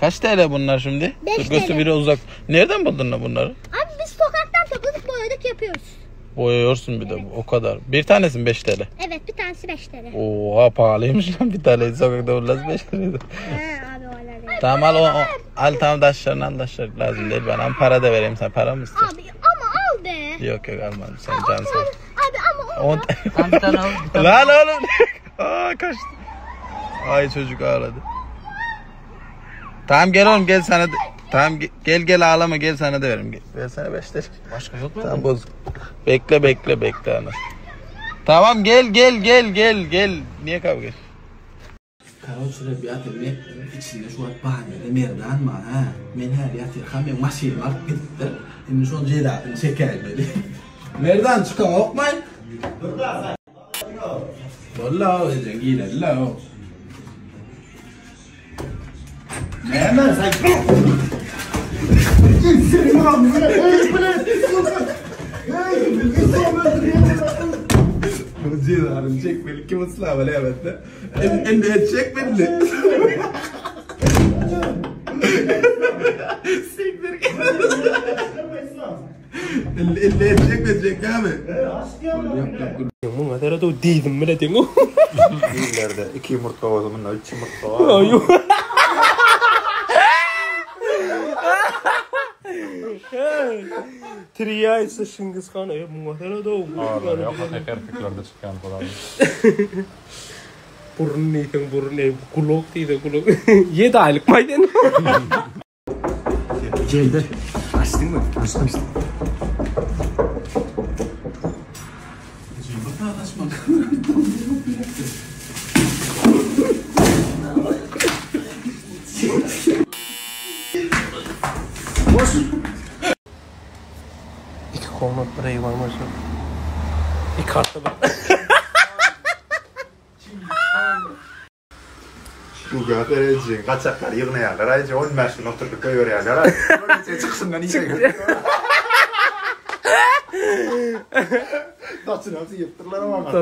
Kaç TL bunlar şimdi? 5 Dur göster TL. biri uzak. Nereden buldun lan bunları? Abi biz sokaktan topladık boyadık yapıyoruz. Boyuyorsun bir de o kadar. Bir tanesi mi 5 TL? Evet bir tanesi 5 TL. Oha pahalıymış lan bir tanesi sokakta bulmaz 5 TL. He abi öyle değil. Tamam al tamam taşlarını al taşlar lazım değil bana. Para da vereyim sana para mı istiyorsun? Abi ama al be. Yok almadım sen can sev. Abi ama al. Tam bir tane al. Lan oğlum. Aa kaçtı. Ay çocuk ağladı. Tamam gel oğlum gel sana tamam gel ağlama gel sana da veririm. Versene 5 TL. Başka yok mu? Tamam bozuk. Bekle ana. Tamam gel. Niye kavga ediyorsun? Kardeşler bir atölye içinde şu an bahanede merdan var ha. Men her yatır kamen maşin var gitti. Şimdi şu an ceyda şeker böyle. Merdan çıkan okmayın. Vallahi edeceksin giyle la. Merdan sen. Ceyda çek beni kim ıslah böyle evet. En de çek beni. Siktir git. Elle çek abi. Yung mga tara to, di naman natin mo. İleride 2 yumurta o zaman 3 yumurta var. Ayun. Triya ise Şingiz Khan ya mga tara to. Ağlar yok erkeklerde çıkan falan. Burni kulok değil kulok. Ye da aylık maydın. Geldi. Açtın mı? Açtım. İki koluna parayı var mı? Bir kartı var. Bu kadar kaçaklar yığınayanlar ayrıca 15 gün oturup köy oraya çıksın iyice. Taçın hepsi yırtırlar ama.